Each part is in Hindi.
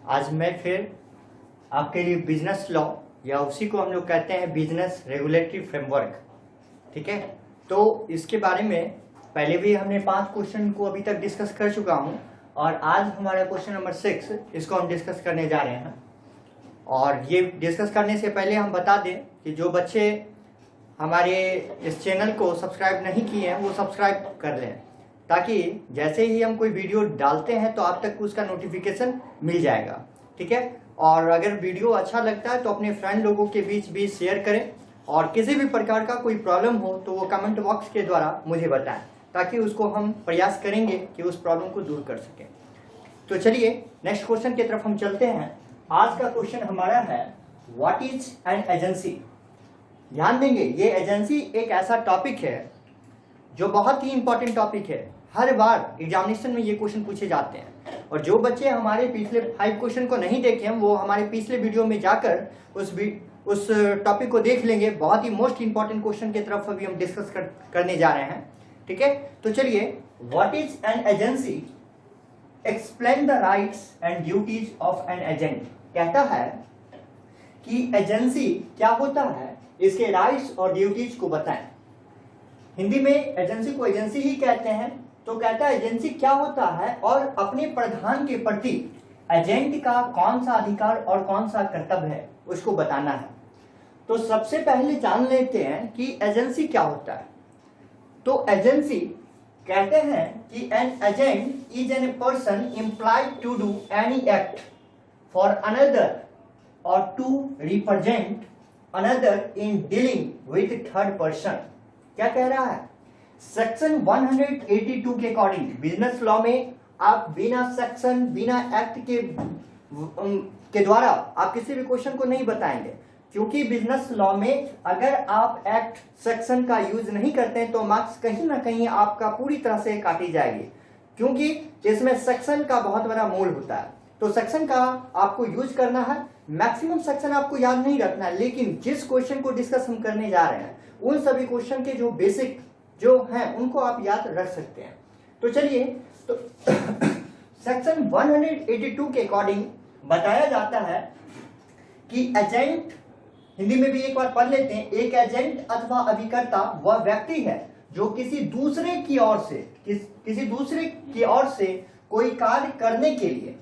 आज मैं फिर आपके लिए बिजनेस लॉ या उसी को हम लोग कहते हैं बिजनेस रेगुलेटरी फ्रेमवर्क, ठीक है। तो इसके बारे में पहले भी हमने 5 क्वेश्चन को अभी तक डिस्कस कर चुका हूं और आज हमारा क्वेश्चन नंबर 6 इसको हम डिस्कस करने जा रहे हैं। और ये डिस्कस करने से पहले हम बता दें कि जो बच्चे हमारे इस चैनल को सब्सक्राइब नहीं किए हैं वो सब्सक्राइब कर लें, ताकि जैसे ही हम कोई वीडियो डालते हैं तो आप तक उसका नोटिफिकेशन मिल जाएगा, ठीक है। और अगर वीडियो अच्छा लगता है तो अपने फ्रेंड लोगों के बीच भी शेयर करें और किसी भी प्रकार का कोई प्रॉब्लम हो तो वो कमेंट बॉक्स के द्वारा मुझे बताएं, ताकि उसको हम प्रयास करेंगे कि उस प्रॉब्लम को दूर कर सकें। तो चलिए नेक्स्ट क्वेश्चन की तरफ हम चलते हैं। आज का क्वेश्चन हमारा है व्हाट इज एन एजेंसी। ध्यान देंगे, ये एजेंसी एक ऐसा टॉपिक है जो बहुत ही इंपॉर्टेंट टॉपिक है। हर बार एग्जामिनेशन में ये क्वेश्चन पूछे जाते हैं और जो बच्चे हमारे पिछले 5 क्वेश्चन को नहीं देखे हैं वो हमारे पिछले वीडियो में जाकर उस टॉपिक को देख लेंगे। बहुत ही मोस्ट इंपॉर्टेंट क्वेश्चन की तरफ अभी हम डिस्कस करने जा रहे हैं, ठीक है। तो चलिए, what is an agency, explain the rights and duties of an agent. कहता है कि एजेंसी क्या होता है, इसके राइट्स और ड्यूटीज को बताएं। हिंदी में एजेंसी को एजेंसी ही कहते हैं। तो कहता है एजेंसी क्या होता है और अपने प्रधान के प्रति एजेंट का कौन सा अधिकार और कौन सा कर्तव्य है उसको बताना है। तो सबसे पहले जान लेते हैं कि एजेंसी क्या होता है। तो एजेंसी कहते हैं कि an agent is an person employed to do any act for another or to represent another in dealing with third person. क्या कह रहा है? सेक्शन 182 के अकॉर्डिंग बिजनेस लॉ में आप बिना सेक्शन बिना एक्ट के द्वारा आप किसी भी क्वेश्चन को नहीं बताएंगे, क्योंकि बिजनेस लॉ में अगर आप एक्ट सेक्शन का यूज नहीं करते हैं तो मार्क्स कहीं ना कहीं आपका पूरी तरह से काटी जाएगी, क्योंकि इसमें सेक्शन का बहुत बड़ा मोल होता है। तो सेक्शन का आपको यूज करना है। मैक्सिमम सेक्शन आपको याद नहीं रखना है, लेकिन जिस क्वेश्चन को डिस्कस हम करने जा रहे हैं उन सभी क्वेश्चन के जो बेसिक जो हैं उनको आप याद रख सकते हैं। तो चलिए, तो सेक्शन 182 के अकॉर्डिंग बताया जाता है कि एजेंट, हिंदी में भी एक बार पढ़ लेते हैं, एक एजेंट अथवा अभिकर्ता वह व्यक्ति है जो किसी दूसरे की ओर से कोई कार्य करने के लिए,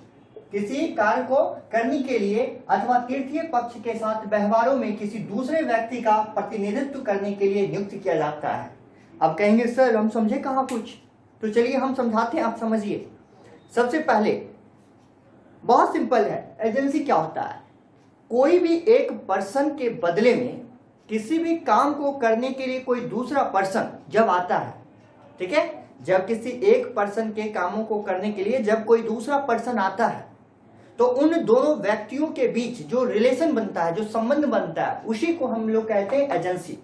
किसी कार्य को करने के लिए अथवा तृतीय पक्ष के साथ व्यवहारों में किसी दूसरे व्यक्ति का प्रतिनिधित्व करने के लिए नियुक्त किया जाता है। अब कहेंगे सर हम समझे कहाँ कुछ, तो चलिए हम समझाते हैं, आप समझिए। सबसे पहले बहुत सिंपल है, एजेंसी क्या होता है? कोई भी एक पर्सन के बदले में किसी भी काम को करने के लिए कोई दूसरा पर्सन जब आता है, ठीक है, जब किसी एक पर्सन के कामों को करने के लिए जब कोई दूसरा पर्सन आता है तो उन दोनों व्यक्तियों के बीच जो रिलेशन बनता है, जो संबंध बनता है, उसी को हम लोग कहते हैं एजेंसी।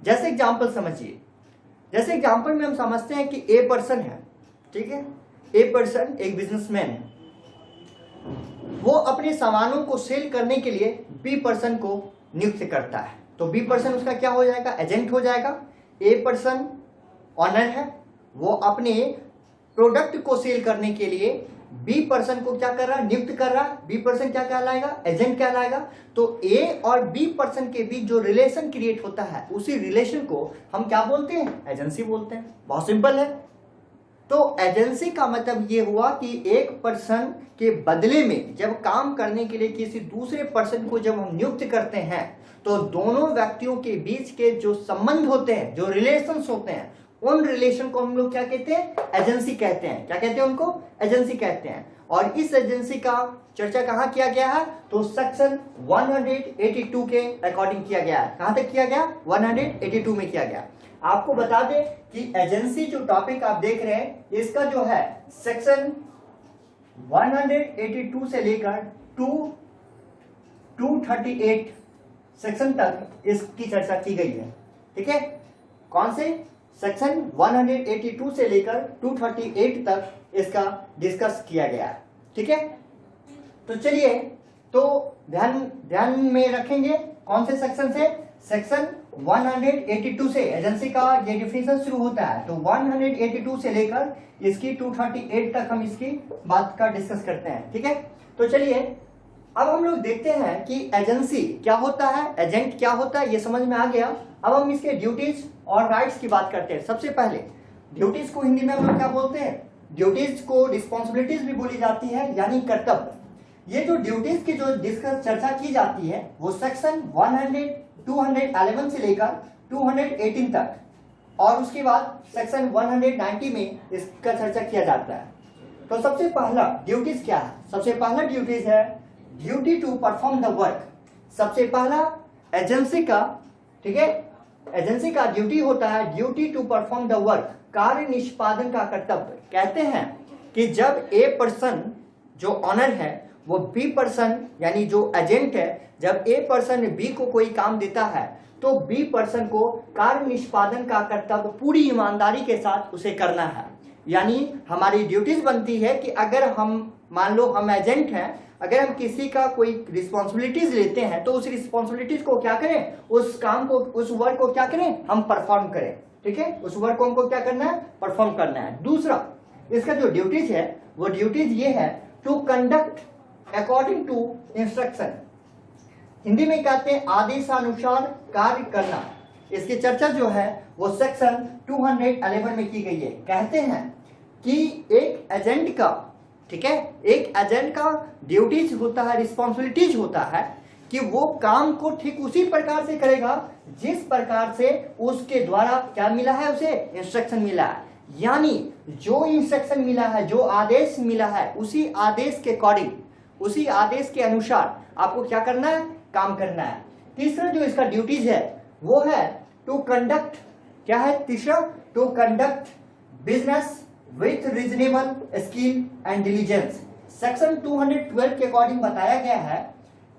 जैसे एग्जांपल समझिए, जैसे एग्जांपल में हम समझते हैं कि ए पर्सन है, ठीक है, ए पर्सन एक बिजनेसमैन है, वो अपने सामानों को सेल करने के लिए बी पर्सन को नियुक्त करता है। तो बी पर्सन उसका क्या हो जाएगा? एजेंट हो जाएगा। ए पर्सन ऑनर है, वो अपने प्रोडक्ट को सेल करने के लिए बी पर्सन को क्या कर रहा है? नियुक्त कर रहा है। बी पर्सन क्या कहलाएगा? एजेंट कहलाएगा। तो ए और बी पर्सन के बीच जो रिलेशन क्रिएट होता है उसी रिलेशन को हम क्या बोलते हैं? एजेंसी बोलते हैं। बहुत सिंपल है। तो एजेंसी का मतलब ये हुआ कि एक पर्सन के बदले में जब काम करने के लिए किसी दूसरे पर्सन को जब हम नियुक्त करते हैं तो दोनों व्यक्तियों के बीच के जो संबंध होते हैं, जो रिलेशंस होते हैं, उन रिलेशन को हम लोग क्या कहते हैं? एजेंसी कहते हैं। क्या कहते हैं उनको? एजेंसी कहते हैं। और इस एजेंसी का चर्चा कहां किया गया है? तो सेक्शन 182 के अकॉर्डिंग किया गया है। कहां तक किया गया? 182 में किया गया। आपको बता दें कि एजेंसी जो टॉपिक आप देख रहे हैं इसका जो है सेक्शन 182 से लेकर 238 सेक्शन तक इसकी चर्चा की गई है, ठीक है। कौन से? सेक्शन 182 से लेकर 238 तक इसका डिस्कस किया गया है, ठीक है। तो चलिए, तो ध्यान में रखेंगे कौन से सेक्शन से? सेक्शन 182 से एजेंसी का ये डिफिनेशन शुरू होता है। तो 182 से लेकर इसकी 238 तक हम इसकी बात का डिस्कस करते हैं, ठीक है। तो चलिए अब हम लोग देखते हैं कि एजेंसी क्या होता है, एजेंट क्या होता है, ये समझ में आ गया। अब हम इसके ड्यूटीज और राइट्स की बात करते हैं। सबसे पहले ड्यूटीज को हिंदी में हम लोग क्या बोलते हैं, ड्यूटीज को रिस्पॉन्सिबिलिटीज भी बोली जाती है, यानी कर्तव्य। ये जो ड्यूटीज की जो डिस्कस चर्चा की जाती है वो सेक्शन 211 से लेकर 218 तक, और उसके बाद सेक्शन 190 में इसका चर्चा किया जाता है। तो सबसे पहला ड्यूटीज क्या है, सबसे पहला ड्यूटीज है duty to perform the work. सबसे पहला एजेंसी का, ठीक है, एजेंसी का ड्यूटी होता है duty to perform the work, कार्य निष्पादन का कर्तव्य। कहते हैं कि जब ए पर्सन जो ऑनर है वो बी पर्सन यानी जो एजेंट है, जब ए पर्सन बी को कोई काम देता है तो बी पर्सन को कार्य निष्पादन का कर्तव्य पूरी ईमानदारी के साथ उसे करना है। यानी हमारी ड्यूटीज बनती है कि अगर हम मान लो हम एजेंट हैं, अगर हम किसी का कोई रिस्पॉन्सिबिलिटीज लेते हैं तो उस रिस्पॉन्सिबिलिटीज को क्या करें, उस काम को, उस वर्क को क्या करें, हम परफॉर्म करें, ठीक है। उस वर्क को हमको क्या करना है, परफॉर्म करना है। दूसरा इसका जो ड्यूटीज है वो ड्यूटीज ये है to conduct according to instruction. Hindi में कहते हैं आदेशानुसार कार्य करना। इसकी चर्चा जो है वो सेक्शन 211 में की गई है। कहते हैं कि एक एजेंट का, ठीक है, एक एजेंट का ड्यूटीज होता है, रिस्पॉन्सिबिलिटीज होता है कि वो काम को ठीक उसी प्रकार से करेगा जिस प्रकार से उसके द्वारा क्या मिला है, उसे इंस्ट्रक्शन मिला है। यानी जो इंस्ट्रक्शन मिला है, जो आदेश मिला है, उसी आदेश के अकॉर्डिंग, उसी आदेश के अनुसार आपको क्या करना है, काम करना है। तीसरा जो इसका ड्यूटीज है वो है टू कंडक्ट, क्या है तीसरा, to conduct business with reasonable skill and diligence. Section 212 के अकॉर्डिंग बताया गया है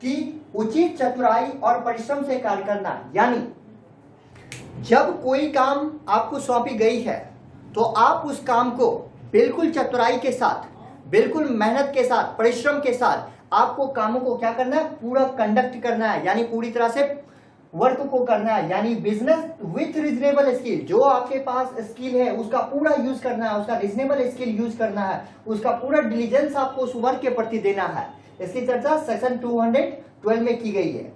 कि उचित चतुराई और परिश्रम से कार्य करना। यानी जब कोई काम आपको सौंपी गई है तो आप उस काम को बिल्कुल चतुराई के साथ, बिल्कुल मेहनत के साथ, परिश्रम के साथ आपको कामों को क्या करना है, पूरा कंडक्ट करना है, यानी पूरी तरह से वर्क को करना है। यानी बिजनेस विथ रीजनेबल स्किल, जो आपके पास स्किल है उसका पूरा यूज करना है, उसका रीजनेबल स्किल यूज करना है, उसका पूरा डिलीजेंस आपको उस वर्क के प्रति देना है। इसकी चर्चा सेक्शन 212 में की गई है।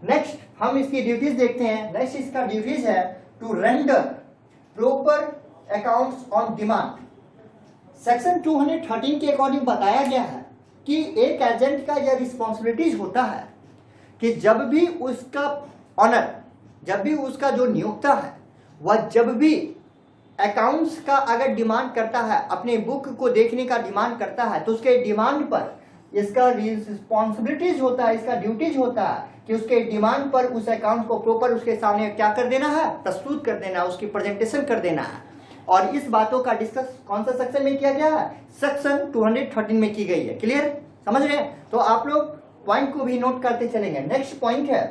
नेक्स्ट हम इसकी ड्यूटीज देखते हैं। नेक्स्ट इसका ड्यूटीज है to render proper accounts on demand. Section 213 के अकॉर्डिंग बताया गया है कि एक एजेंट का यह रिस्पॉन्सिबिलिटीज होता है कि जब भी उसका ऑनर, जब भी उसका जो नियोक्ता है वह जब भी अकाउंट्स का अगर डिमांड करता है, अपने बुक को देखने का डिमांड करता है, तो उसके डिमांड पर इसका रिस्पॉन्सिबिलिटीज होता है, इसका ड्यूटीज होता है कि उसके डिमांड पर उस अकाउंट को प्रॉपर उसके सामने क्या कर देना है, प्रस्तुत कर देना है, उसकी प्रेजेंटेशन कर देना है। और इस बातों का डिस्कस कौन सा सेक्शन में किया गया है, सेक्शन 213 में की गई है। क्लियर, समझ रहे हैं? तो आप लोग पॉइंट को भी नोट करते चलेंगे। नेक्स्ट पॉइंट है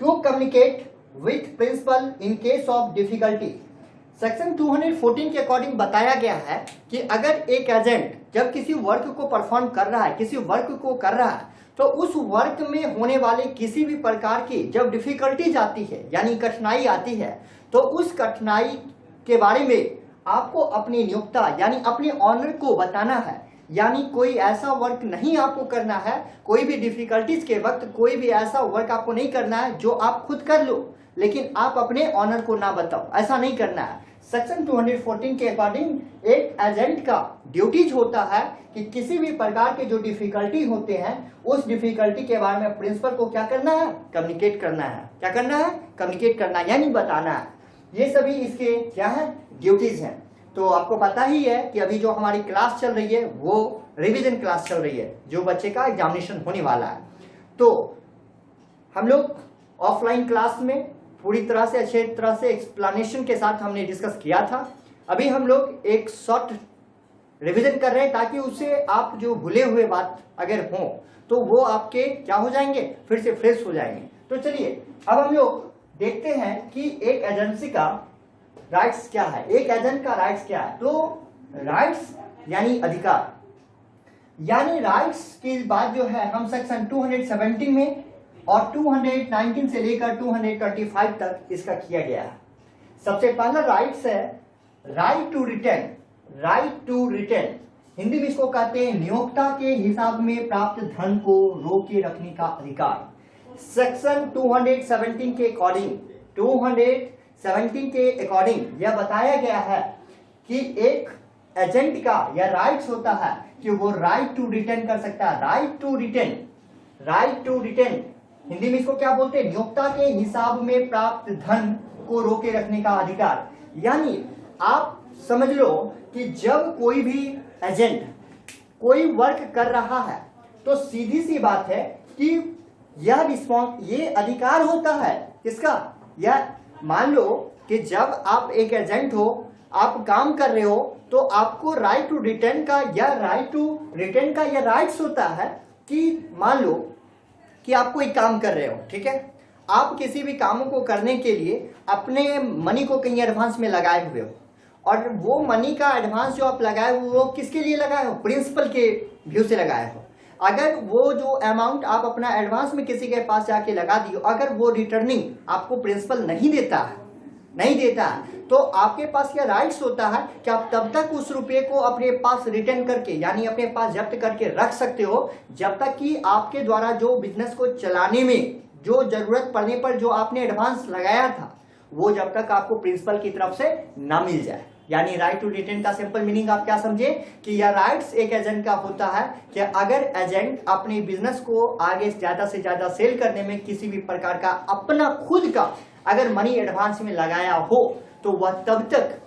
to communicate with principal in case of difficulty. Section 214 के अकॉर्डिंग बताया गया है कि अगर एक एजेंट जब किसी वर्क को परफॉर्म कर रहा है, किसी वर्क को कर रहा है, तो उस वर्क में होने वाले किसी भी प्रकार की जब डिफिकल्टीज आती है, यानी कठिनाई आती है, तो उस कठिनाई के बारे में आपको अपने नियोक्ता यानी अपने ऑनर को बताना है। यानी कोई ऐसा वर्क नहीं आपको करना है, कोई भी डिफिकल्टीज के वक्त कोई भी ऐसा वर्क आपको नहीं करना है जो आप खुद कर लो लेकिन आप अपने ऑनर को ना बताओ, ऐसा नहीं करना है। सेक्शन 214 के अकॉर्डिंग एक एजेंट का ड्यूटीज होता है कि किसी भी प्रकार के जो डिफिकल्टी होते हैं उस डिफिकल्टी के बारे में प्रिंसिपल को क्या करना है, कम्युनिकेट करना है। क्या करना है, कम्युनिकेट करना है, यानी बताना है। ये सभी इसके क्या है, ड्यूटीज हैं। तो आपको पता ही है कि अभी जो हमारी क्लास चल रही है वो रिवीजन क्लास चल रही है, जो बच्चे का एग्जामिनेशन होने वाला है। तो हम लोग ऑफलाइन क्लास में पूरी तरह से अच्छे तरह से एक्सप्लेनेशन के साथ हमने डिस्कस किया था। अभी हम लोग एक शॉर्ट रिवीजन कर रहे हैं ताकि उससे आप जो भूले हुए बात अगर हो तो वो आपके क्या हो जाएंगे, फिर से फ्रेश हो जाएंगे। तो चलिए अब हम लोग देखते हैं कि एक एजेंसी का राइट्स क्या है, एक एजेंट का राइट्स क्या है। तो राइट्स यानी अधिकार, यानी राइट्स की बात जो है हम सेक्शन 217 में और 219 से लेकर 225 तक इसका किया गया है। सबसे पहला राइट्स है right to return. Right to return Hindi में इसको कहते हैं नियोक्ता के हिसाब में प्राप्त धन को रोके रखने का अधिकार। सेक्शन 217 के अकॉर्डिंग 217 के अकॉर्डिंग यह बताया गया है कि एक एजेंट का यह राइट्स होता है कि वो राइट टू रिटर्न कर सकता है। Right to return, right to return Hindi में इसको क्या बोलते हैं? नियोक्ता के हिसाब में प्राप्त धन को रोके रखने का अधिकार। यानी आप समझ लो कि जब कोई भी एजेंट कोई वर्क कर रहा है तो सीधी सी बात है कि यह ये अधिकार होता है किसका? यह मान लो कि जब आप एक एजेंट हो, आप काम कर रहे हो, तो आपको राइट टू रिटर्न का या राइट टू रिटर्न का यह राइट्स होता है कि मान लो कि आप कोई काम कर रहे हो, ठीक है, आप किसी भी कामों को करने के लिए अपने मनी को कहीं एडवांस में लगाए हुए हो, और वो मनी का एडवांस जो आप लगाए हुए हो किसके लिए लगाए हो? प्रिंसिपल के व्यू से लगाए हो। अगर वो जो अमाउंट आप अपना एडवांस में किसी के पास जाके लगा दियो, अगर वो रिटर्निंग आपको प्रिंसिपल नहीं देता है तो आपके पास यह राइट्स होता है कि आप तब तक उस रुपये को अपने पास रिटर्न करके यानी अपने पास जब्त करके रख सकते हो जब तक कि आपके द्वारा जो बिजनेस को चलाने में जो जरूरत पड़ने पर जो आपने एडवांस लगाया था वो जब तक आपको प्रिंसिपल की तरफ से ना मिल जाए। यानी राइट टू रिटर्न का सिंपल मीनिंग आप क्या समझे कि यह राइट्स एक एजेंट का होता है कि अगर एजेंट अपने बिजनेस को आगे ज्यादा से ज्यादा सेल करने में किसी भी प्रकार का अपना खुद का अगर मनी एडवांस में लगाया हो तो वह तब तक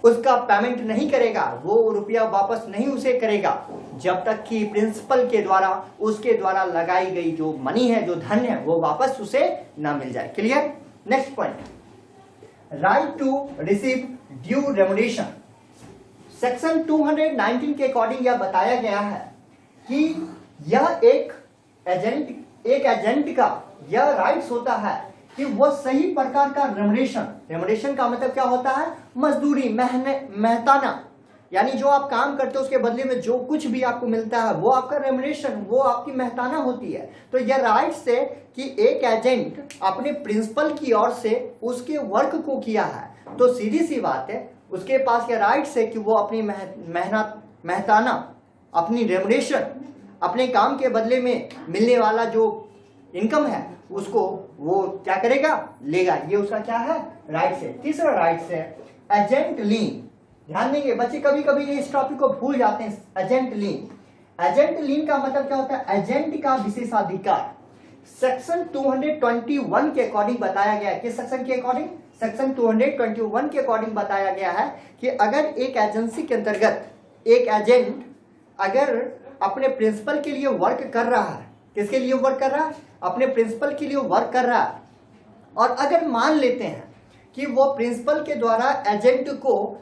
उसका पेमेंट नहीं करेगा, वो रुपया वापस नहीं उसे करेगा जब तक कि प्रिंसिपल के द्वारा उसके द्वारा लगाई गई जो मनी है, जो धन है, वो वापस उसे ना मिल जाए। Clear? Next point, right to receive due remuneration. Section 219 के अकॉर्डिंग यह बताया गया है कि यह एक एजेंट का यह राइट्स होता है कि वह सही प्रकार का रेमुनेशन का मतलब क्या होता है? मजदूरी, मेहताना, यानी जो आप काम करते हो उसके बदले में जो कुछ भी आपको मिलता है वो आपका रेमुनेशन, वो आपकी मेहताना होती है। तो यह राइट्स है कि एक एजेंट अपने प्रिंसिपल की ओर से उसके वर्क को किया है तो सीधी सी बात है उसके पास यह राइट्स है कि वो अपनी मेहताना, अपनी रेमुनेशन, अपने काम के बदले में मिलने वाला जो इनकम है उसको वो क्या करेगा? लेगा। ये उसका क्या है? राइट्स है। तीसरा राइट्स है एजेंट लीन। ध्यान देंगे बच्चे, कभी कभी इस टॉपिक को भूल जाते हैं। एजेंट लीन का मतलब क्या होता है? एजेंट का विशेषाधिकार। सेक्शन 221 के अकॉर्डिंग बताया गया है कि सेक्शन 221 के अकॉर्डिंग बताया गया है कि अगर एक एजेंसी के अंतर्गत एक एजेंट अगर अपने प्रिंसिपल के लिए वर्क कर रहा है, किसके लिए वर्क कर रहा है? अपने प्रिंसिपल के लिए वर्क कर रहा है, और अगर मान लेते हैं कि वो प्रिंसिपल के द्वारा एजेंट को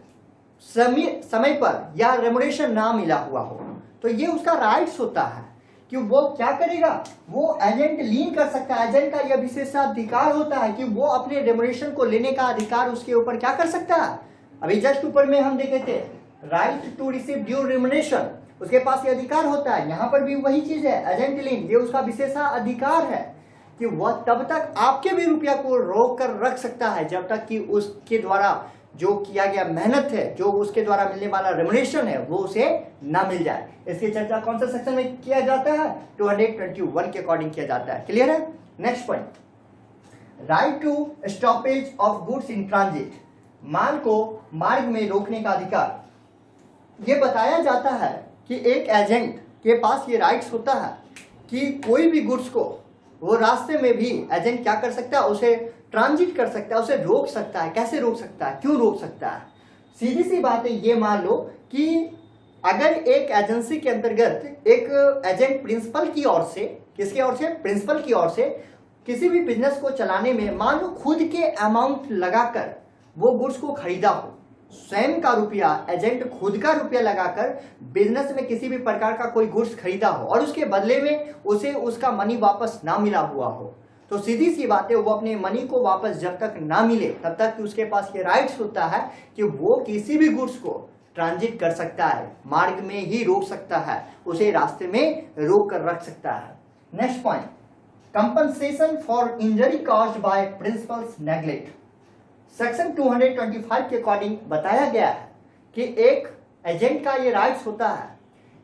समय पर या रेमुनेशन ना मिला हुआ हो तो ये उसका राइट्स होता है कि वो क्या करेगा? वो एजेंट लीन कर सकता है। एजेंट का यह विशेषाधिकार होता है कि वो अपने रेमुनेशन को लेने का अधिकार उसके ऊपर क्या कर सकता है? अभी जस्ट ऊपर में हम देखे थे right to receive due remuneration, उसके पास ये अधिकार होता है। यहाँ पर भी वही चीज है, एजेंट लीन, ये उसका विशेषाधिकार है कि वह तब तक आपके भी रुपया को रोक कर रख सकता है जब तक कि उसके द्वारा जो किया गया मेहनत है, जो उसके द्वारा मिलने वाला रेमुनेशन है, वो उसे ना मिल जाए। इसकी चर्चा कौन सा सेक्शन में किया जाता है? 221 के अकॉर्डिंग किया जाता है। क्लियर है? Next point, right to stoppage of goods in transit. माल को मार्ग में रोकने का अधिकार। ये बताया जाता है कि एक एजेंट के पास ये राइट्स होता है कि कोई भी गुड्स को वो रास्ते में भी एजेंट क्या कर सकता है? उसे ट्रांजिट कर सकता है, उसे रोक सकता है। कैसे रोक सकता है? क्यों रोक सकता है? सीधी सी बात है, ये मान लो कि अगर एक एजेंसी के अंतर्गत एक एजेंट प्रिंसिपल की ओर से, किसकी ओर से? प्रिंसिपल की ओर से किसी भी बिजनेस को चलाने में मान लो खुद के अमाउंट लगाकर वो गुड्स को खरीदा हो, स्वयं का रुपया, एजेंट खुद का रुपया लगाकर बिजनेस में किसी भी प्रकार का कोई गुड्स खरीदा हो और उसके बदले में उसे उसका मनी वापस ना मिला हुआ हो, तो सीधी सी बात है वो अपने मनी को वापस जब तक ना मिले तब तक कि उसके पास ये राइट्स होता है कि वो किसी भी गुड्स को ट्रांजिट कर सकता है, मार्ग में ही रोक सकता है, उसे रास्ते में रोक कर रख सकता है। Next point, compensation for injury caused by principles neglect. Section 225 के अकॉर्डिंग बताया गया है कि एक एजेंट का ये राइट्स होता है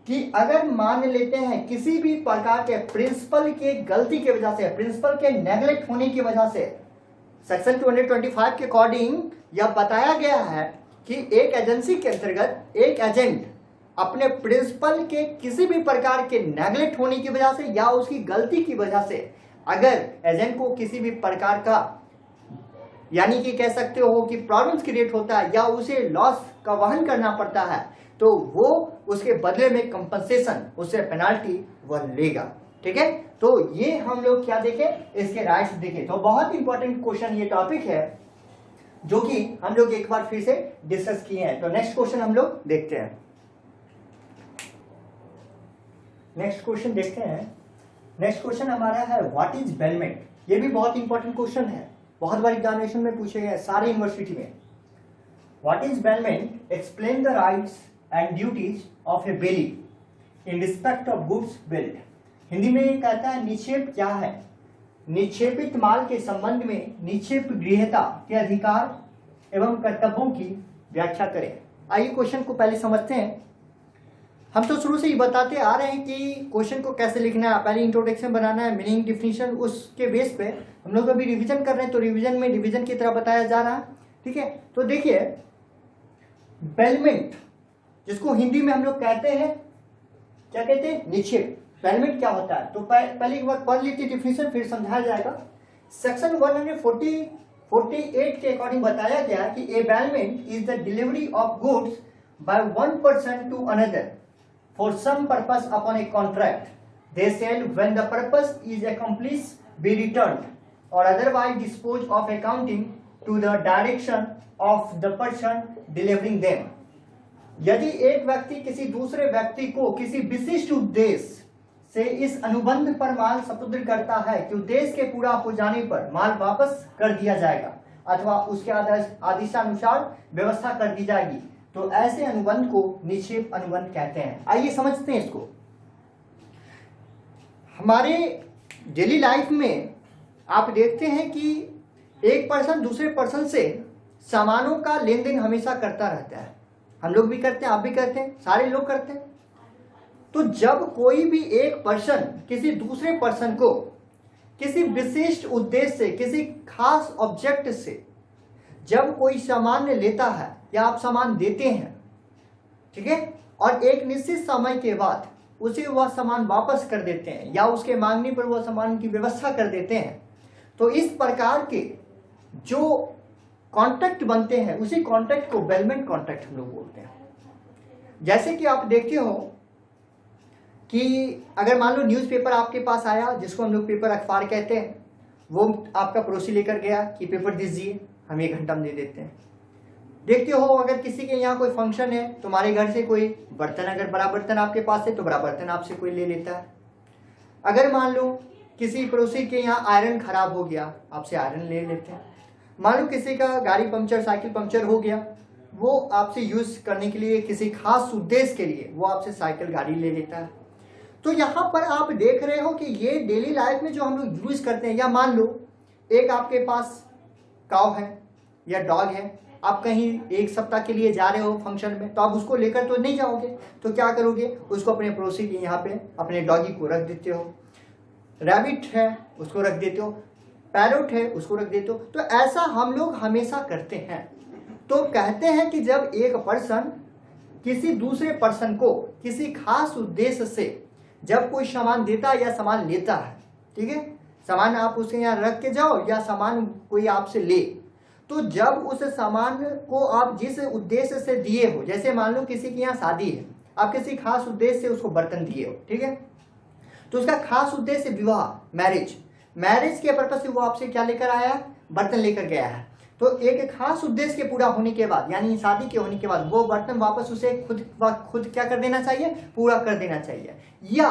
कि अगर मान लेते हैं किसी भी प्रकार के प्रिंसिपल के गलती की वजह से, प्रिंसिपल के नेग्लेक्ट होने की वजह से, सेक्शन 225 के अकॉर्डिंग यह बताया गया है कि एक एजेंसी के अंतर्गत एक एजेंट अपने प्रिंसिपल के किसी भी प्रकार के नेग्लेक्ट होने की वजह से या उसकी गलती की वजह से अगर एजेंट को किसी भी प्रकार का यानी कि कह सकते हो कि प्रॉब्लम्स क्रिएट होता है या उसे लॉस का वहन करना पड़ता है, तो वो उसके बदले में कंपनसेशन, उससे पेनाल्टी वह लेगा। ठीक है, तो ये हम लोग क्या देखें, इसके राइट्स देखें। तो बहुत इंपॉर्टेंट क्वेश्चन ये टॉपिक है जो कि हम लोग एक बार फिर से डिस्कस किए हैं। तो नेक्स्ट क्वेश्चन हम लोग देखते हैं। नेक्स्ट क्वेश्चन देखते हैं। नेक्स्ट क्वेश्चन हमारा है व्हाट इज बेलमेंट। ये भी बहुत इंपॉर्टेंट क्वेश्चन है, बहुत बार एग्जामिनेशन में पूछे गए सारे यूनिवर्सिटी में। What is bailment, explain the rights and duties of a bailee in respect of goods bailed. Hindi में ये कहता है निक्षेप क्या है, निक्षेपित माल के संबंध में निक्षेप गृहता के अधिकार एवं कर्तव्यों की व्याख्या करें। आइए क्वेश्चन को पहले समझते हैं। हम तो शुरू से ही बताते आ रहे हैं कि क्वेश्चन को कैसे लिखना है, पहले इंट्रोडक्शन बनाना है, मीनिंग डिफिनीशन, उसके बेस पे हम लोग अभी रिवीजन कर रहे हैं, तो रिवीजन में डिवीजन की तरह बताया जा रहा है। ठीक है, तो देखिए बेलमेंट जिसको हिंदी में हम लोग कहते हैं, क्या कहते हैं, निक्षेप। बेलमेंट क्या होता है, तो पहले एक बार पढ़ लीजिए डिफिनीशन, फिर समझाया जाएगा। सेक्शन 148 के अकॉर्डिंग बताया गया कि a bailment is the delivery of goods by one person to another for some purpose upon a contract. They shall, when the purpose is accomplished, be returned or otherwise disposed of accounting to the direction of the person delivering them. यदि एक व्यक्ति किसी दूसरे व्यक्ति को किसी विशिष्ट उद्देश्य से इस अनुबंध पर माल सपुर्द करता है कि उद्देश्य के पूरा हो जाने पर माल वापस कर दिया जाएगा अथवा उसके आदेशानुसार व्यवस्था कर दी जाएगी, तो ऐसे अनुबंध को निक्षेप अनुबंध कहते हैं। आइए समझते हैं इसको। हमारे डेली लाइफ में आप देखते हैं कि एक पर्सन दूसरे पर्सन से सामानों का लेन देन हमेशा करता रहता है। हम लोग भी करते हैं, आप भी करते हैं, सारे लोग करते हैं। तो जब कोई भी एक पर्सन किसी दूसरे पर्सन को किसी विशिष्ट उद्देश्य से, किसी खास ऑब्जेक्ट से जब कोई सामान लेता है या आप सामान देते हैं, ठीक है, और एक निश्चित समय के बाद उसे वह सामान वापस कर देते हैं या उसके मांगने पर वह सामान की व्यवस्था कर देते हैं, तो इस प्रकार के जो कॉन्ट्रैक्ट बनते हैं उसी कॉन्ट्रैक्ट को बेलमेंट कॉन्ट्रैक्ट हम लोग बोलते हैं। जैसे कि आप देखते हो कि अगर मान लो न्यूज़पेपर आपके पास आया, जिसको हम लोग पेपर अखबार कहते हैं, वो आपका पड़ोसी लेकर गया कि पेपर दीजिए, हम 1 घंटा में दे देते हैं। देखते हो अगर किसी के यहाँ कोई फंक्शन है, तुम्हारे घर से कोई बर्तन, अगर बड़ा बर्तन आपके पास है तो बड़ा बर्तन आपसे कोई ले लेता है। अगर मान लो किसी पड़ोसी के यहाँ आयरन खराब हो गया, आपसे आयरन ले लेते हैं। मान लो किसी का गाड़ी पंक्चर, साइकिल पंक्चर हो गया, वो आपसे यूज करने के लिए किसी खास उद्देश्य के लिए वो आपसे साइकिल गाड़ी ले लेता है। तो यहाँ पर आप देख रहे हो कि ये डेली लाइफ में जो हम लोग यूज करते हैं, या मान लो एक आपके पास काव है या डॉग है, आप कहीं 1 सप्ताह के लिए जा रहे हो फंक्शन में, तो आप उसको लेकर तो नहीं जाओगे, तो क्या करोगे, उसको अपने पड़ोसी के यहाँ पे अपने डॉगी को रख देते हो। रैबिट है उसको रख देते हो, पैरोट है उसको रख देते हो। तो ऐसा हम लोग हमेशा करते हैं। तो कहते हैं कि जब एक पर्सन किसी दूसरे पर्सन को किसी खास उद्देश्य से जब कोई सामान देता है या सामान लेता है, ठीक है, सामान आप उसके यहाँ रख के जाओ या सामान कोई आपसे ले, तो जब उस सामान को आप जिस उद्देश्य से दिए हो, जैसे मान लो किसी के यहाँ शादी है, आप किसी खास उद्देश्य से उसको बर्तन दिए हो, ठीक है, तो उसका खास उद्देश्य विवाह, मैरिज के पर्पज से वो आपसे क्या लेकर आया, बर्तन लेकर गया है। तो एक खास उद्देश्य के पूरा होने के बाद, यानी शादी के होने के बाद, वो बर्तन वापस उसे खुद क्या कर देना चाहिए, पूरा कर देना चाहिए। या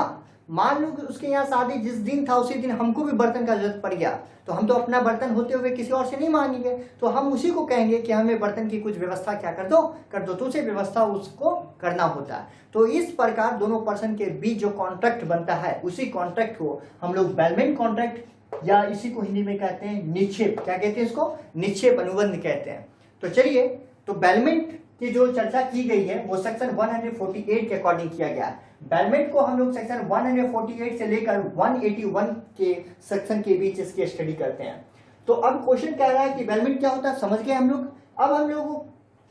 मान लो कि उसके यहाँ शादी जिस दिन था उसी दिन हमको भी बर्तन का जरूरत पड़ गया, तो हम तो अपना बर्तन होते हुए किसी और से नहीं मांगेंगे, तो हम उसी को कहेंगे कि हमें बर्तन की कुछ व्यवस्था क्या कर दो, तो उसे व्यवस्था उसको करना होता है। तो इस प्रकार दोनों पर्सन के बीच जो कॉन्ट्रैक्ट बनता है उसी कॉन्ट्रैक्ट को हम लोग बेलमेंट कॉन्ट्रैक्ट या इसी को हिंदी में कहते हैं निक्षेप, क्या कहते हैं इसको, निक्षेप अनुबंध कहते हैं। तो चलिए, तो बेलमेंट की जो चर्चा की गई है वो सेक्शन 148 के अकॉर्डिंग किया गया है। बेलमेंट को हम लोग सेक्शन 148 से लेकर 181 के सेक्शन के बीच इसकी स्टडी करते हैं। तो अब क्वेश्चन कह रहा है कि बेलमेंट क्या होता है, समझ गए हम लोग। अब हम लोगों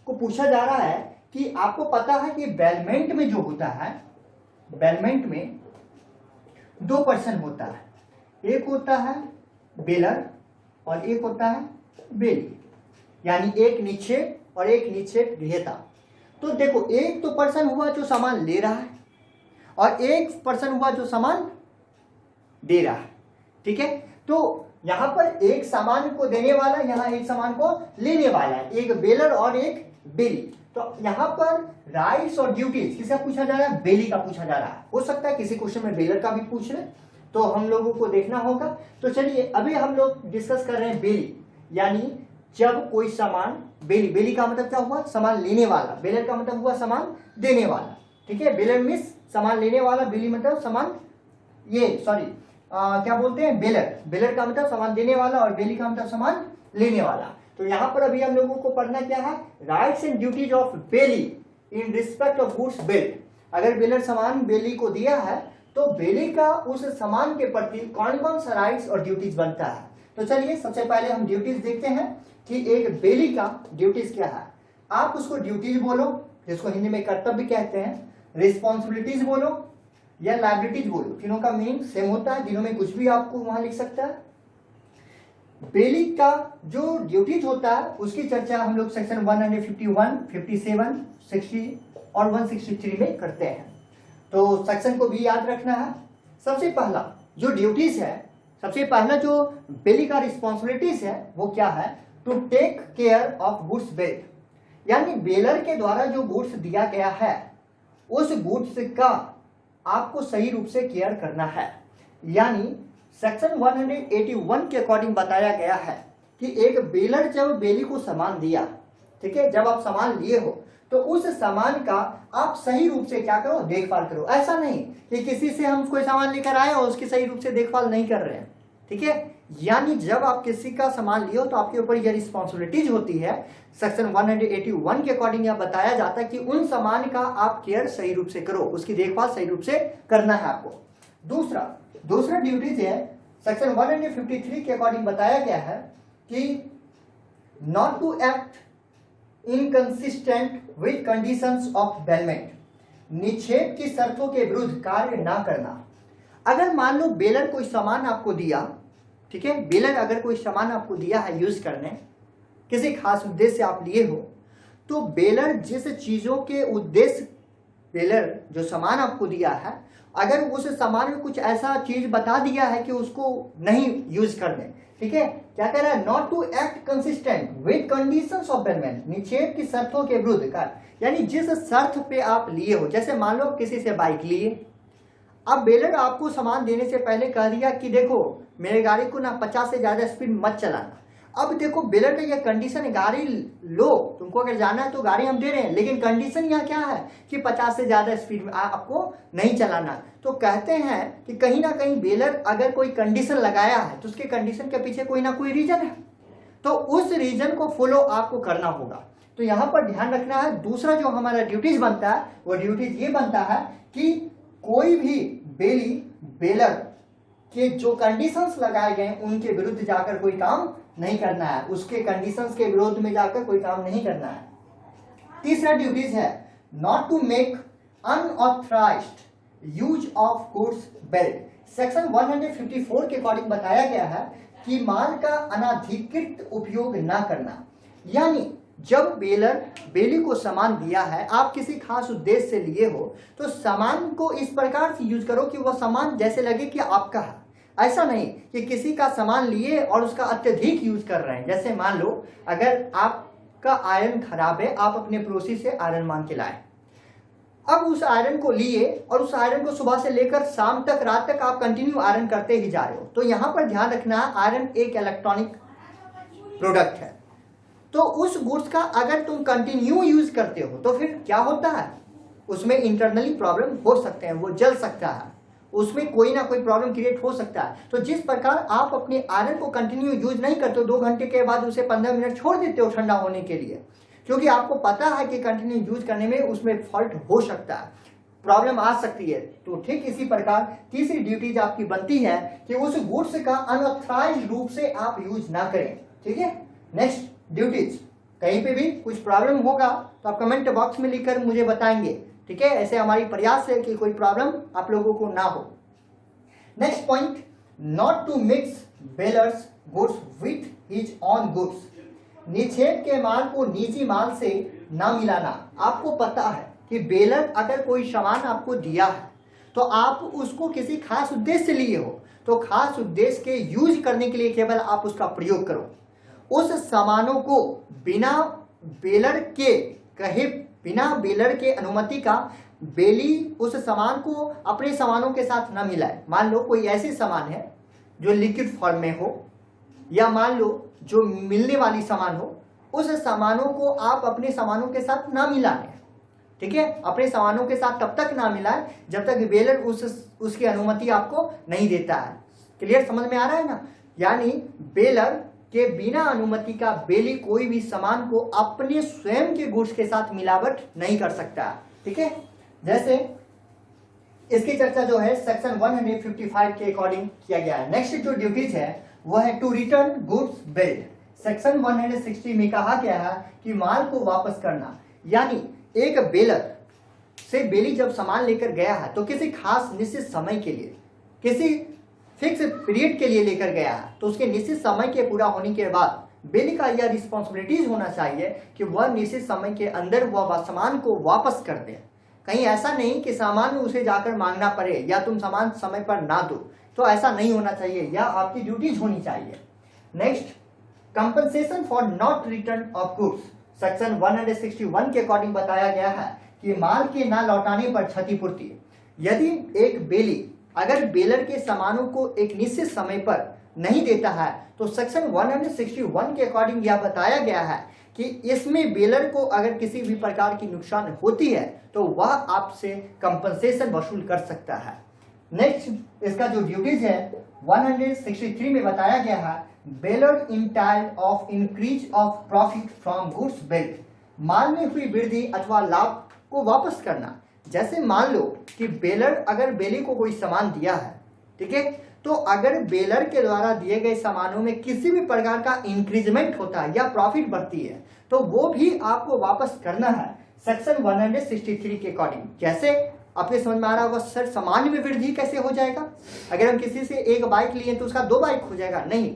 को पूछा जा रहा है कि आपको पता है कि बेलमेंट में जो होता है, बेलमेंट में दो पर्सन होता है, एक होता है बेलर और एक होता है बेली, यानी एक निक्षेप और एक निक्षेप ग्रहीता। तो देखो, एक तो पर्सन हुआ जो सामान ले रहा है और एक पर्सन हुआ जो सामान दे रहा है, ठीक है। तो यहां पर एक सामान को देने वाला, यहां एक सामान को लेने वाला है, एक बेलर और एक बेली। तो यहां पर राइट्स और ड्यूटीज किसका पूछा जा रहा है, बेली का पूछा जा रहा है। हो सकता है किसी क्वेश्चन में बेलर का भी पूछ ले, तो हम लोगों को देखना होगा। तो चलिए, अभी हम लोग डिस्कस कर रहे हैं बेली, यानी जब कोई सामान, बेली का मतलब क्या हुआ, सामान लेने वाला, बेलर का मतलब हुआ सामान देने वाला, ठीक है। बेलर मींस सामान लेने वाला, बेली मतलब सामान, क्या बोलते हैं, बेलर का मतलब सामान देने वाला और बेली का मतलब सामान लेने वाला। तो यहां पर अभी हम लोगों को पढ़ना क्या है, rights and duties of bailee in respect of goods bailed. अगर बेलर सामान बेली को दिया है तो बेली का उस सामान के प्रति कौन कौन सा राइट्स और ड्यूटीज बनता है। तो चलिए, सबसे पहले हम ड्यूटीज देखते हैं कि एक बेली का ड्यूटीज क्या है। आप उसको ड्यूटीज बोलो, जिसको हिंदी में कर्तव्य कहते हैं, रिस्पॉन्सिबिलिटीज बोलो या लायबिलिटीज बोलो, तीनों का मीनिंग सेम होता है, तीनों में कुछ भी आपको वहां लिख सकता है। बेली का जो ड्यूटीज होता है उसकी चर्चा हम लोग सेक्शन 151, 57, 60 और 163 में करते हैं। तो सेक्शन को भी याद रखना है। सबसे पहला जो ड्यूटीज है, सबसे पहला जो बेली का रिस्पॉन्सिबिलिटीज है वो क्या है, to take care of goods bailed, यानी बेलर के द्वारा जो गुड्स दिया गया है उस गुड्स का आपको सही रूप से केयर करना है। यानी सेक्शन 181 के अकॉर्डिंग बताया गया है कि एक बेलर जब बेली को सामान दिया, ठीक है, जब आप सामान लिए हो तो उस सामान का आप सही रूप से क्या करो, देखभाल करो। ऐसा नहीं कि किसी से हम कोई सामान लेकर आए और उसकी सही रूप से देखभाल नहीं कर रहे हैं, ठीक है। यानी जब आप किसी का सामान लियो तो आपके ऊपर यह रिस्पॉन्सिबिलिटीज होती है। सेक्शन 181 के अकॉर्डिंग यह बताया जाता है कि उन सामान का आप केयर सही रूप से करो, उसकी देखभाल सही रूप से करना है आपको। दूसरा ड्यूटीज है, सेक्शन 153 के अकॉर्डिंग बताया गया है कि not to act inconsistent with conditions of bailment, निक्षेप की शर्तों के विरुद्ध कार्य ना करना। अगर मान लो बेलर कोई सामान आपको दिया, ठीक है, बेलर अगर कोई सामान आपको दिया है यूज करने, किसी खास उद्देश्य से आप लिए हो, तो बेलर जिस चीजों के उद्देश्य, बेलर जो सामान आपको दिया है, अगर उस सामान में कुछ ऐसा चीज बता दिया है कि उसको नहीं यूज करने, ठीक है, क्या कह रहा है, not to act consistent with conditions of bailment, निक्षेप की शर्तों के विरुद्ध कार्य। यानी जिस शर्त पे आप लिए हो, जैसे मान लो किसी से बाइक लिए, अब बेलर आपको सामान देने से पहले कह दिया कि देखो मेरे गाड़ी को ना 50 से ज्यादा स्पीड मत चलाना। अब देखो बेलर का ये कंडीशन है, गाड़ी लो, तुमको अगर जाना है तो गाड़ी हम दे रहे हैं, लेकिन कंडीशन यहाँ क्या है कि 50 से ज्यादा स्पीड में आपको नहीं चलाना। तो कहते हैं कि कहीं ना कहीं बेलर अगर कोई कंडीशन लगाया है तो उसके कंडीशन के पीछे कोई ना कोई रीजन है, तो उस रीजन को फॉलो आपको करना होगा। तो यहाँ पर ध्यान रखना है। दूसरा जो हमारा ड्यूटीज बनता है वो ड्यूटीज ये बनता है कि कोई भी बेलर के जो कंडीशंस लगाए गए उनके विरुद्ध जाकर कोई काम नहीं करना है, उसके कंडीशंस के विरोध में जाकर कोई काम नहीं करना है। तीसरा ड्यूटीज है not to make unauthorised use of goods bailed. Section 154 के अकॉर्डिंग बताया गया है कि माल का अनाधिकृत उपयोग ना करना। यानी जब बेलर बेली को सामान दिया है, आप किसी खास उद्देश्य से लिए हो, तो सामान को इस प्रकार से यूज करो कि वह सामान जैसे लगे कि आपका है। ऐसा नहीं कि किसी का सामान लिए और उसका अत्यधिक यूज कर रहे हैं। जैसे मान लो अगर आपका आयरन खराब है, आप अपने पड़ोसी से आयरन मांग के लाए, अब उस आयरन को लिए और उस आयरन को सुबह से लेकर शाम तक, रात तक आप कंटिन्यू आयरन करते ही जा रहे हो। तो यहां पर ध्यान रखना, आयरन एक इलेक्ट्रॉनिक प्रोडक्ट है। तो उस गुड्स का अगर तुम कंटिन्यू यूज करते हो तो फिर क्या होता है, उसमें इंटरनली प्रॉब्लम हो सकते हैं, वो जल सकता है, उसमें कोई ना कोई प्रॉब्लम क्रिएट हो सकता है। तो जिस प्रकार आप अपने आयरन को कंटिन्यू यूज नहीं करते हो, 2 घंटे के बाद उसे 15 मिनट छोड़ देते हो ठंडा होने के लिए, क्योंकि आपको पता है कि कंटिन्यू यूज करने में उसमें फॉल्ट हो सकता है, प्रॉब्लम आ सकती है। तो ठीक इसी प्रकार तीसरी ड्यूटीज आपकी बनती है कि उस गुड्स का अनऑथराइज्ड रूप से आप यूज ना करें। ठीक है, नेक्स्ट ड्यूटीज, कहीं पे भी कुछ प्रॉब्लम होगा तो आप कमेंट बॉक्स में लिखकर मुझे बताएंगे। ठीक है, ऐसे हमारी प्रयास है कि कोई प्रॉब्लम आप लोगों को ना हो। Next point, not to mix bailor's goods with his own goods. निक्षेप के माल को निजी माल से ना मिलाना। आपको पता है कि बेलर अगर कोई सामान आपको दिया है तो आप उसको किसी खास उद्देश्य से लिए हो, तो खास उद्देश्य के यूज करने के लिए केवल आप उसका प्रयोग करो। उस सामानों को बिना बेलर के अनुमति का बेली उस सामान को अपने सामानों के साथ न मिलाए। मान लो कोई ऐसी सामान है जो लिक्विड फॉर्म में हो, या मान लो जो मिलने वाली सामान हो, उस सामानों को आप अपने सामानों के साथ ना मिलाएं। ठीक है, अपने सामानों के साथ तब तक ना मिलाएं जब तक बेलर उसकी अनुमति आपको नहीं देता है। क्लियर, समझ में आ रहा है ना? यानी बेलर के बिना अनुमति का बेली कोई भी सामान को अपने स्वयं के गुड्स के साथ मिलावट नहीं कर सकता। ठीक है, जैसे इसकी चर्चा जो है सेक्शन 155 के अकॉर्डिंग किया गया है। नेक्स्ट जो ड्यूटीज है वो है टू रिटर्न गुड्स बेल्ड। सेक्शन 160 में कहा गया है कि माल को वापस करना। यानी एक बेलर से बेली जब सामान लेकर गया है तो किसी खास निश्चित समय के लिए, किसी फिक्स पीरियड के लिए लेकर गया है, तो उसके निश्चित समय के पूरा होने के बाद बेली का यह रिस्पॉन्सिबिलिटीज होना चाहिए कि वह निश्चित समय के अंदर वह सामान को वापस कर दे। कहीं ऐसा नहीं कि सामान उसे जाकर मांगना पड़े या तुम सामान समय पर ना दो, तो ऐसा नहीं होना चाहिए, यह आपकी ड्यूटीज होनी चाहिए। Next, compensation for not return of goods. Section 161 के अकॉर्डिंग बताया गया है कि माल के ना लौटाने पर क्षतिपूर्ति। यदि एक बेली अगर बेलर के सामानों को एक निश्चित समय पर नहीं देता है तो सेक्शन 161 के अकॉर्डिंग यह बताया गया है कि इसमें बेलर को अगर किसी भी प्रकार की नुकसान होती है तो वह आपसे कंपनसेशन वसूल कर सकता है। नेक्स्ट, इसका जो ड्यूटीज है 163 में बताया गया है, bailor entitled of increase of profit from goods bailed. माल में हुई वृद्धि अथवा लाभ को वापस करना। जैसे मान लो कि बेलर अगर बेली को कोई सामान दिया है, ठीक है, तो अगर बेलर के द्वारा दिए गए सामानों में किसी भी प्रकार का इंक्रीजमेंट होता है या प्रॉफिट बढ़ती है तो वो भी आपको वापस करना है सेक्शन 163 के अकॉर्डिंग। जैसे आपके समझ में आ रहा होगा सर सामान में वृद्धि कैसे हो जाएगा, अगर हम किसी से एक बाइक लिए तो उसका 2 बाइक हो जाएगा? नहीं,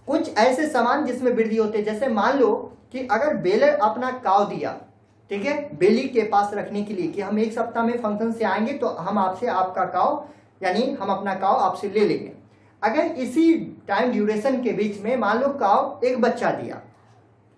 कुछ ऐसे सामान जिसमें वृद्धि होते हैं। जैसे मान लो कि अगर बेलर अपना काव दिया, ठीक है, बेली के पास रखने के लिए कि हम 1 सप्ताह में फंक्शन से आएंगे तो हम आपसे आपका काव, यानी हम अपना काव आपसे ले लेंगे। अगर इसी टाइम ड्यूरेशन के बीच में मान लो काव एक बच्चा दिया,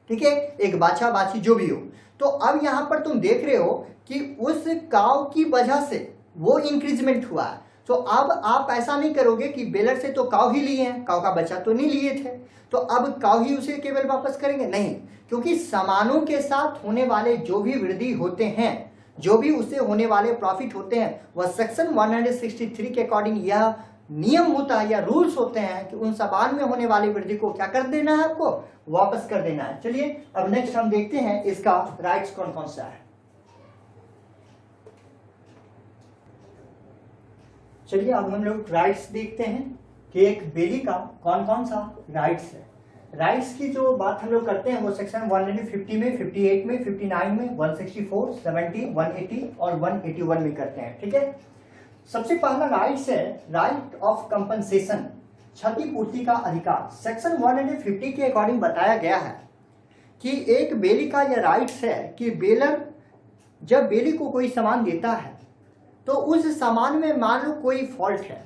ठीक है, एक बाछा बाछी जो भी हो, तो अब यहां पर तुम देख रहे हो कि उस काव की वजह से वो इंक्रीजमेंट हुआ है। तो अब आप ऐसा नहीं करोगे कि बेलर से तो काव ही लिए हैं, काव का बच्चा तो नहीं लिए थे, तो अब काव ही उसे केवल वापस करेंगे? नहीं, क्योंकि सामानों के साथ होने वाले जो भी वृद्धि होते हैं, जो भी उससे होने वाले प्रॉफिट होते हैं, वह सेक्शन 163 के अकॉर्डिंग यह नियम होता है या रूल्स होते हैं कि उन सामान में होने वाली वृद्धि को क्या कर देना है, आपको वापस कर देना है। चलिए अब नेक्स्ट हम देखते हैं इसका राइट्स कौन कौन सा है। चलिए अब हम लोग राइट्स देखते हैं कि एक बेली का कौन कौन सा राइट्स है। राइट्स की जो बात हम लोग करते हैं वो सेक्शन 150 में, 58 में, 59 में, 164, 70, 180 और 181 में करते हैं। ठीक है, सबसे पहला राइट्स है राइट ऑफ कंपनसेशन, क्षतिपूर्ति का अधिकार। सेक्शन 150 के अकॉर्डिंग बताया गया है कि एक बेली का यह राइट्स है कि बेलर जब बेली को कोई सामान देता है तो उस सामान में मान लो कोई फॉल्ट है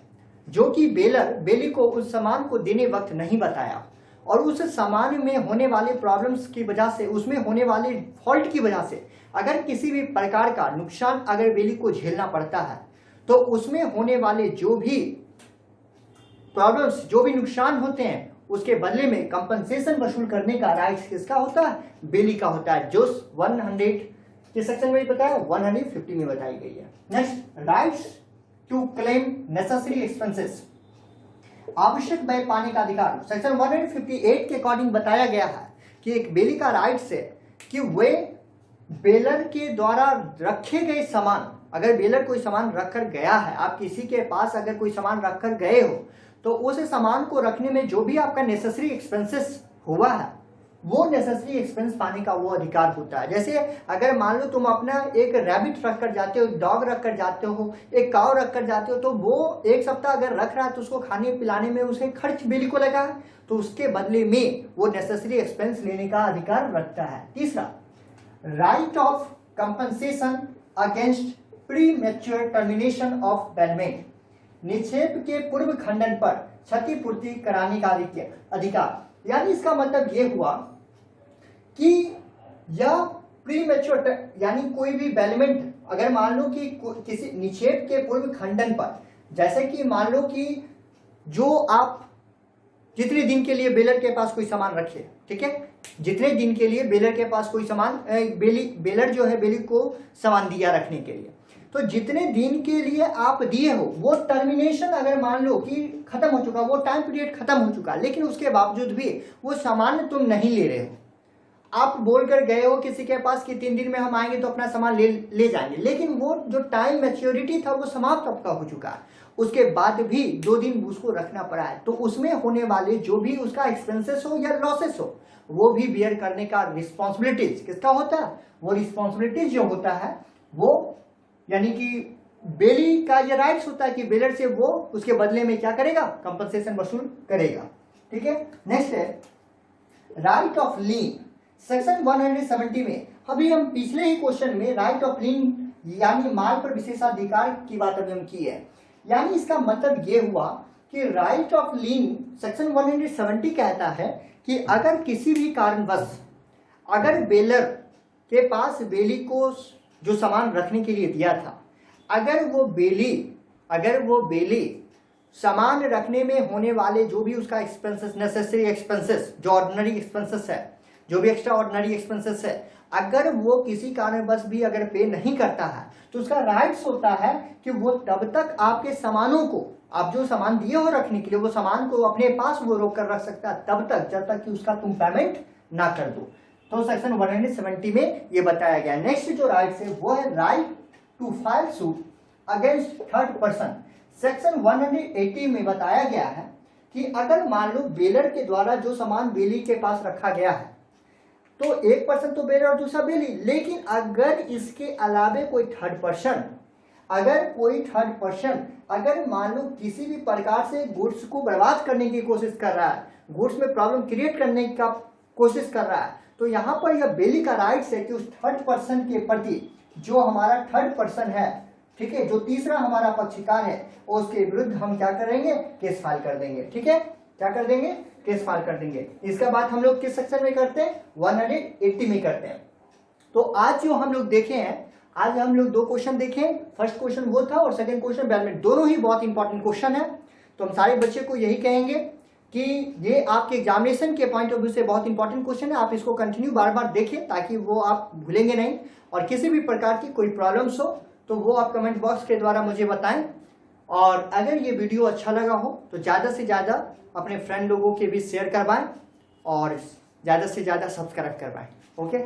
जो कि बेलर बेली को उस सामान को देने वक्त नहीं बताया, और उस सामान में होने वाले प्रॉब्लम्स की वजह से, उसमें होने वाले फॉल्ट की वजह से अगर किसी भी प्रकार का नुकसान अगर बेली को झेलना पड़ता है तो उसमें होने वाले जो भी प्रॉब्लम्स, जो भी नुकसान होते हैं, उसके बदले में कंपनसेशन वसूल करने का राइट्स किसका होता है? बेली का होता है, जो 100 के सेक्शन में बताया, 150 में बताई गई है। Next, rights to claim necessary expenses, आवश्यक व्यय पाने का अधिकार। सेक्शन 158 के अकॉर्डिंग बताया गया है कि एक बेली का राइट्स है कि वे बेलर के द्वारा रखे गए सामान, अगर बेलर कोई सामान रखकर गया है, आप किसी के पास अगर कोई सामान रखकर गए हो, तो उस सामान को रखने में जो भी आपका नेसेसरी एक्सपेंसेस हुआ है, वो नेसेसरी एक्सपेंस पाने का वो अधिकार होता है। जैसे अगर मान लो तुम अपना एक रैबिट रख कर जाते हो, डॉग रख कर जाते हो, एक काव रख कर जाते हो, तो वो एक सप्ताह अगर रख रहा है तो उसको खाने पिलाने में उसे खर्च बेली को लगा है, तो उसके बदले में वो नेसेसरी एक्सपेंस लेने का अधिकार रखता है। तीसरा, right of compensation against premature termination of bailment, निक्षेप के पूर्व खंडन पर क्षतिपूर्ति कराने का अधिकार। यानी इसका मतलब ये हुआ कि यह प्रीमेच्योर, यानी कोई भी बेलमेंट अगर मान लो कि किसी निक्षेप के पूर्व खंडन पर, जैसे कि मान लो कि जो आप जितने दिन के लिए बेलर के पास कोई सामान रखे, ठीक है, जितने दिन के लिए बेलर के पास कोई सामान, बेलर जो है बेली को सामान दिया रखने के लिए, तो जितने दिन के लिए आप दिए हो वो टर्मिनेशन अगर मान लो कि खत्म हो चुका, वो टाइम पीरियड खत्म हो चुका, लेकिन उसके बावजूद भी वो सामान तुम नहीं ले रहे हो, आप बोलकर गए हो किसी के पास कि 3 दिन में हम आएंगे तो अपना सामान ले जाएंगे, लेकिन वो जो टाइम मैच्योरिटी था वो समाप्त आपका हो चुका है, उसके बाद भी 2 दिन उसको रखना पड़ा है, तो उसमें होने वाले जो भी उसका एक्सपेंसेस हो या लॉसेस हो, वो भी बियर करने का रिस्पॉन्सिबिलिटीज किसका होता है? वो रिस्पॉन्सिबिलिटीज जो होता है वो, यानी कि बेली का ये राइट्स होता है कि बेलर से वो उसके बदले में क्या करेगा? कंपनसेशन वसूल करेगा। ठीक है, नेक्स्ट है राइट ऑफ लीन, सेक्शन 170 में। अभी हम पिछले ही क्वेश्चन में राइट ऑफ लीन यानी माल पर विशेषाधिकार की बात अभी हम की है, यानी इसका मतलब ये हुआ कि राइट ऑफ लीन सेक्शन 170 कहता है कि अगर किसी भी कारणवश अगर बेलर के पास बेली को जो सामान रखने के लिए दिया था, अगर वो बेली सामान रखने में होने वाले जो भी उसका एक्सपेंसेस, नेसेसरी एक्सपेंसेस, जो ऑर्डिनरी एक्सपेंसेस है, जो भी एक्स्ट्रा ऑर्डिनरी एक्सपेंसेस है, अगर वो किसी कारणवश भी अगर पे नहीं करता है तो उसका राइट्स होता है कि वो तब तक आपके सामानों को, आप जो सामान दिए हो रखने के लिए, वो सामान को अपने पास वो रोक कर रख सकता है तब तक जब तक कि उसका तुम पेमेंट ना कर दो। तो सेक्शन 170 में ये बताया गया। नेक्स्ट जो राइट्स है वो है right to file suit against third person. Section 180 में बताया गया है कि अगर मान लो बेलर के द्वारा जो सामान बेली के पास रखा गया है, तो एक पर्सन तो बेलर और दूसरा बेली, लेकिन अगर इसके अलावे कोई थर्ड पर्सन, अगर मान लो किसी भी प्रकार से गुड्स को बर्बाद करने की कोशिश कर रहा है, गुड्स में प्रॉब्लम क्रिएट करने का कोशिश कर रहा है, तो यहाँ पर यह बेली का राइट्स है कि उस थर्ड पर्सन के प्रति, जो हमारा थर्ड पर्सन है, ठीक है, जो तीसरा हमारा पक्षकार है, उसके विरुद्ध हम क्या करेंगे? केस फाइल कर देंगे। ठीक है, क्या कर देंगे? केस फाइल कर देंगे। इसका बात हम लोग किस सेक्शन में करते हैं? 180 में करते हैं। तो आज जो हम लोग देखे हैं, आज हम लोग 2 क्वेश्चन देखे। फर्स्ट क्वेश्चन वो था और सेकंड क्वेश्चन बेलमेंट, दोनों ही बहुत इंपॉर्टेंट क्वेश्चन है। तो हम सारे बच्चे को यही कहेंगे कि ये आपके एग्जामिनेशन के पॉइंट ऑफ व्यू से बहुत इंपॉर्टेंट क्वेश्चन है। आप इसको कंटिन्यू बार बार देखें ताकि वो आप भूलेंगे नहीं, और किसी भी प्रकार की कोई प्रॉब्लम्स हो तो वो आप कमेंट बॉक्स के द्वारा मुझे बताएं। और अगर ये वीडियो अच्छा लगा हो तो ज़्यादा से ज़्यादा अपने फ्रेंड लोगों के भी शेयर करवाएं और ज़्यादा से ज़्यादा सब्सक्राइब करवाएं। ओके।